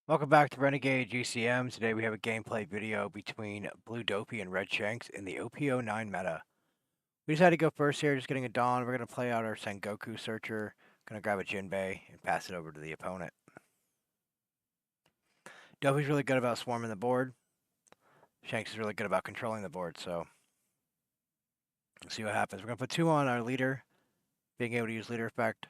Welcome back to Renegade GCM. Today we have a gameplay video between Blue Dopey and Red Shanks in the OP09 meta. We decided to go first here, just getting a Dawn. We're going to play out our Sengoku Searcher. Going to grab a Jinbei and pass it over to the opponent. Dopey's really good about swarming the board. Shanks is really good about controlling the board, so let's see what happens. We're going to put 2 on our leader, being able to use leader effect.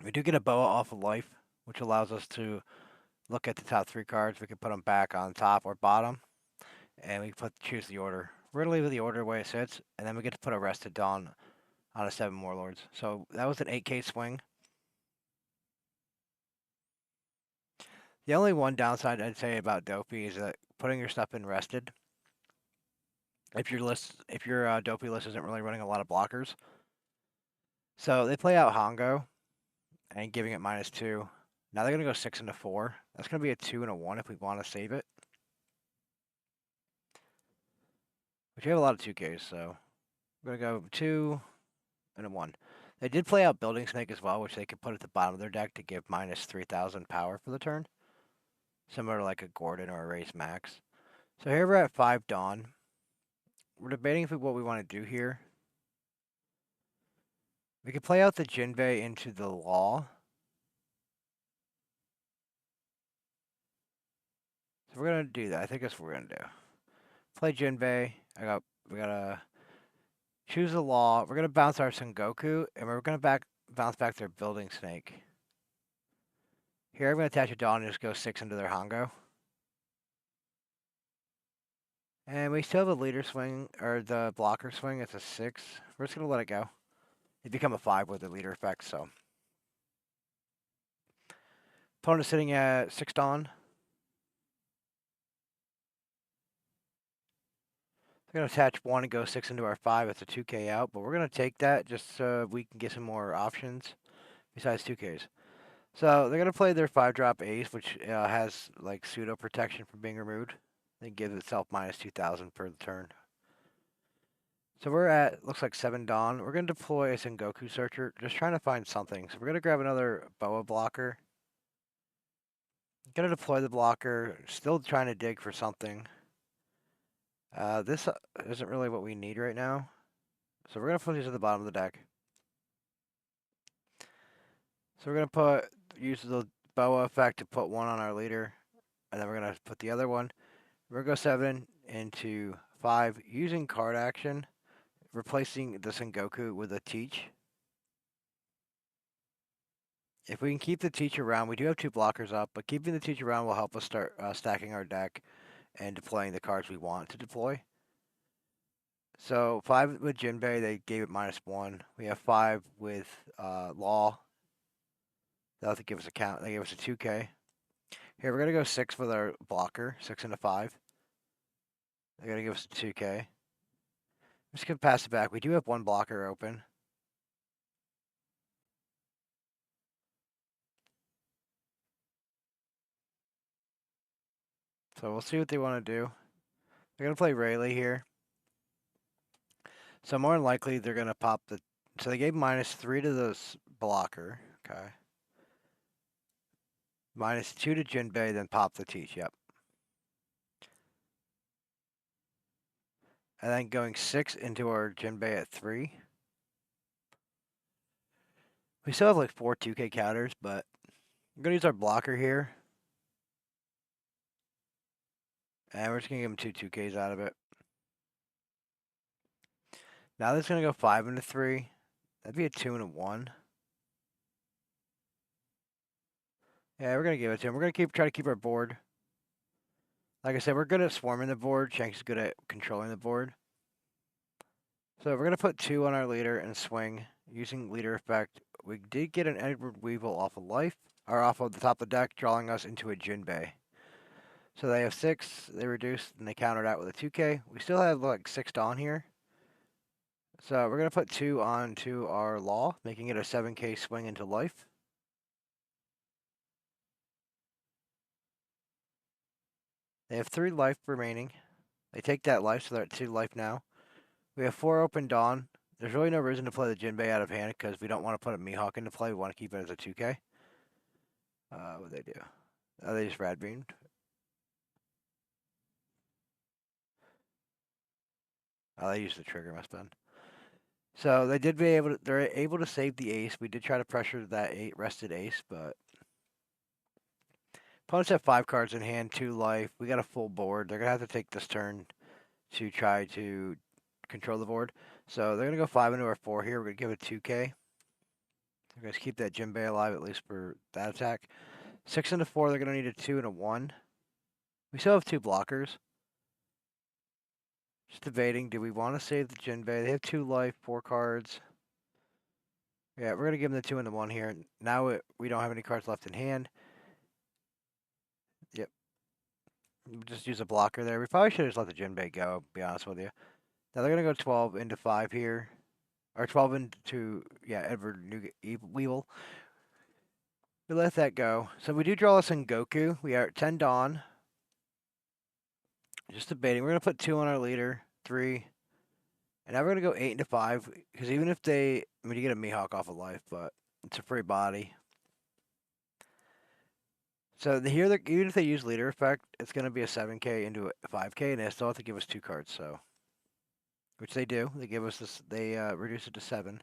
We do get a Boa off of life, which allows us to look at the top 3 cards. We can put them back on top or bottom. And we choose the order. We're gonna leave the order the way it sits, and then we get to put a Rested Dawn on a 7 Warlords. So that was an 8K swing. The only one downside I'd say about Dopey is that putting your stuff in Rested. If your Dopey list isn't really running a lot of blockers, so they play out Hongo and giving it -2. Now they're gonna go 6 into 4. That's gonna be a 2 and a 1 if we want to save it. Which we have a lot of 2Ks, so we're gonna go 2 and a 1. They did play out Building Snake as well, which they could put at the bottom of their deck to give -3,000 power for the turn. Similar to like a Gordon or a Race Max. So here we're at 5 Dawn. We're debating what we want to do here. We could play out the Jinbei into the Law. So we're going to do that. I think that's what we're going to do. Play Jinbei. We gotta choose the Law. We're going to bounce our Sengoku, and we're going to bounce back their Building Snake. Here I'm going to attach a Dawn and just go 6 into their Hongo. And we still have a leader swing, or the blocker swing. It's a 6. We're just going to let it go. It become a 5 with the leader effect, so. Opponent sitting at 6 Dawn. We're going to attach 1 and go 6 into our 5. It's a 2K out, but we're going to take that just so we can get some more options besides 2Ks. So they're going to play their 5-drop Ace, which has like pseudo protection from being removed. It gives itself -2,000 per turn. So we're at, looks like 7 Dawn. We're going to deploy a Sengoku Searcher, just trying to find something. So we're going to grab another Boa blocker. Going to deploy the blocker, still trying to dig for something. This isn't really what we need right now. So we're going to put these at the bottom of the deck. So we're going to use the Boa effect to put 1 on our leader. And then we're going to put the other one. We're going to go 7 into 5 using card action, replacing the Sengoku with a Teach. If we can keep the Teach around, we do have 2 blockers up, but keeping the Teach around will help us start stacking our deck and deploying the cards we want to deploy. So 5 with Jinbei, they gave it -1. We have 5 with Law. They'll have to give us a count. They gave us a 2K. Here, we're going to go 6 with our blocker, 6 into 5. They're going to give us a 2K. I'm just going to pass it back. We do have 1 blocker open. So we'll see what they want to do. They're going to play Rayleigh here. So more than likely, they're going to pop the... So they gave -3 to this blocker. Okay. -2 to Jinbei, then pop the Teach. Yep. And then going 6 into our Jinbei at 3. We still have like 4 2K counters, but I'm going to use our blocker here. And we're just going to give him 2 2Ks out of it. Now this is going to go 5 into 3. That'd be a 2 and a 1. Yeah, we're going to give it to him. We're going to try to keep our board. Like I said, we're good at swarming the board. Shanks is good at controlling the board. So we're going to put 2 on our leader and swing using leader effect. We did get an Edward Weevil off of life, or off of the top of the deck, drawing us into a Jinbei. So they have 6, they reduced, and they countered out with a 2K. We still have like 6 Dawn here. So we're going to put 2 onto our Law, making it a 7K swing into life. They have 3 life remaining. They take that life, so they're at 2 life now. We have 4 open Dawn. There's really no reason to play the Jinbei out of hand because we don't want to put a Mihawk into play. We want to keep it as a 2K. What they do? Oh, they just rad beamed. Oh, they used the trigger, must have been. So they did be able to. They're able to save the ace. We did try to pressure that rested ace, but opponents have 5 cards in hand, 2 life. We got a full board. They're gonna have to take this turn to try to control the board. So they're gonna go 5 into our 4 here. We're gonna give it 2K. We're gonna keep that Jinbei alive at least for that attack. 6 into 4. They're gonna need a 2 and a 1. We still have 2 blockers. Just debating. Do we want to save the Jinbei? They have 2 life, 4 cards. Yeah, we're gonna give them the 2 and the 1 here. Now we don't have any cards left in hand. Yep. Just use a blocker there. We probably should have just let the Jinbei go, to be honest with you. Now they're going to go 12 into 5 here. Or 12 into, yeah, Edward Weevil. We let that go. So we do draw us in Goku. We are at 10 Dawn. Just debating. We're going to put 2 on our leader. 3. And now we're going to go 8 into 5. Because even if they... I mean, you get a Mihawk off of life, but it's a free body. So here, even if they use leader effect, it's going to be a 7K into a 5K, and they still have to give us 2 cards. So, which they do. They give us this. They reduce it to 7,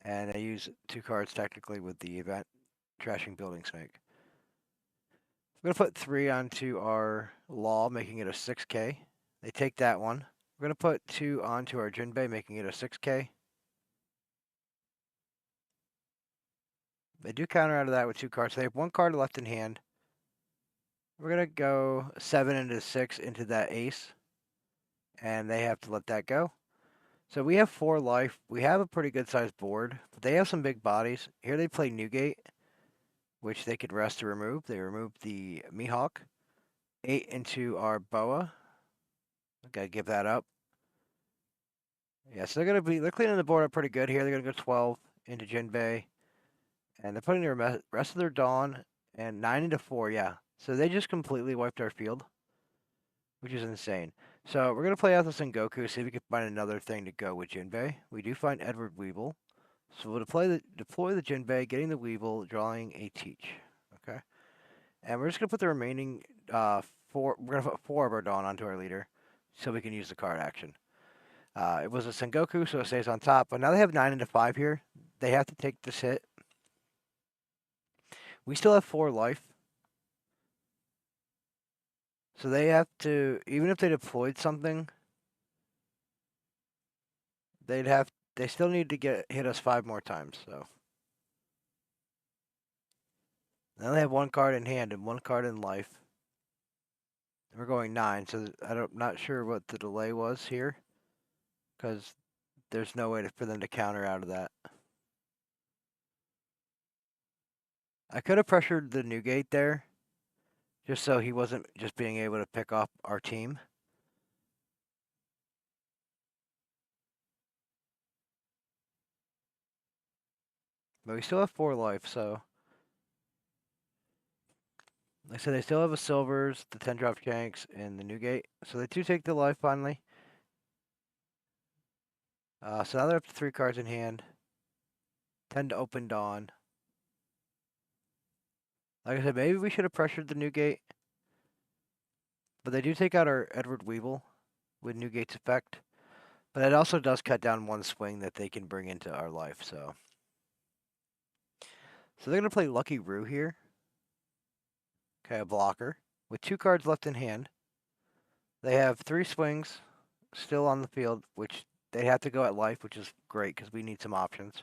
and they use 2 cards technically with the event trashing building snake. We're gonna put 3 onto our law, making it a 6K. They take that one. We're gonna put 2 onto our Jinbei, making it a 6K. They do counter out of that with 2 cards. They have 1 card left in hand. We're gonna go 7 into 6 into that ace, and they have to let that go. So we have 4 life. We have a pretty good sized board, but they have some big bodies. Here they play Newgate, which they could rest to remove. They removed the Mihawk. 8 into our Boa. Gotta give that up. Yeah, so they're cleaning the board up pretty good here. They're gonna go 12 into Jinbei, and they're putting the rest of their Dawn and 9 into 4. Yeah, so they just completely wiped our field, which is insane. So we're gonna play out the Sengoku, see if we can find another thing to go with Jinbei. We do find Edward Weevil, so we'll deploy the Jinbei, getting the Weevil, drawing a Teach. Okay, and we're just gonna put the remaining 4. We're gonna put 4 of our Dawn onto our leader, so we can use the card action. It was a Sengoku, so it stays on top. But now they have 9 into 5 here. They have to take this hit. We still have 4 life. So they have to, even if they deployed something, they still need to hit us 5 more times. So now they have 1 card in hand and 1 card in life. We're going 9, so I'm not sure what the delay was here, because there's no way for them to counter out of that. I could have pressured the Newgate there, just so he wasn't just being able to pick off our team. But we still have 4 life, so... Like I said, they still have a Silvers, the 10-drop Shanks, and the Newgate. So they do take the life finally. So now they're up to 3 cards in hand. 10 to open Dawn. Like I said, maybe we should have pressured the Newgate. But they do take out our Edward Weevil with Newgate's effect. But it also does cut down 1 swing that they can bring into our life, so... So they're going to play Lucky Roo here. Okay, a blocker. With 2 cards left in hand. They have 3 swings still on the field, which they have to go at life, which is great because we need some options.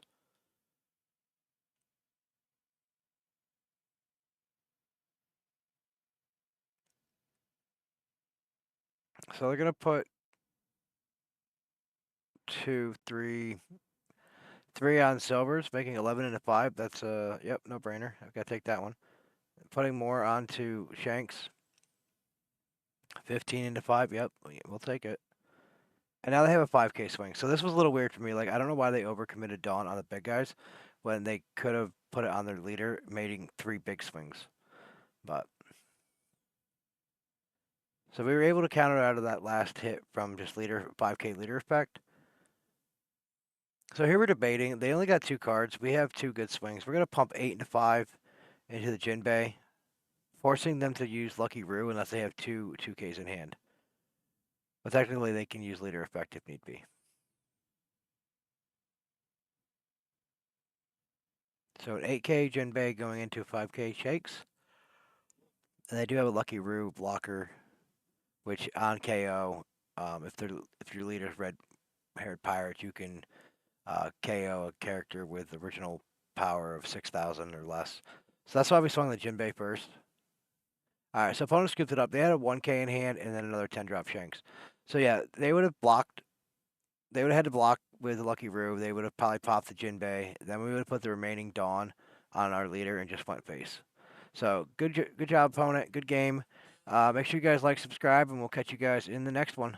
So they're going to put 2, 3 on Silvers, making 11 into 5. That's yep, no brainer. I've got to take that one. Putting more onto Shanks. 15 into 5. Yep, we'll take it. And now they have a 5K swing. So this was a little weird for me. Like, I don't know why they overcommitted Dawn on the big guys when they could have put it on their leader, making 3 big swings. But so we were able to counter out of that last hit from just 5K leader effect. So here we're debating. They only got 2 cards. We have 2 good swings. We're going to pump 8 into 5 into the Jinbei, forcing them to use Lucky Roo unless they have two 2Ks in hand. But technically, they can use Leader Effect if need be. So an 8K Jinbei going into a 5K Shanks. And they do have a Lucky Roo blocker, which on KO, if your leader's red-haired pirate, you can KO a character with original power of 6,000 or less. So that's why we swung the Jinbei first. All right, so opponent scooped it up. They had a 1K in hand and then another 10-drop Shanks. So yeah, they would have blocked. They would have had to block with the Lucky Roo. They would have probably popped the Jinbei. Then we would have put the remaining Dawn on our leader and just went face. So good job, opponent. Good game. Make sure you guys like, subscribe, and we'll catch you guys in the next one.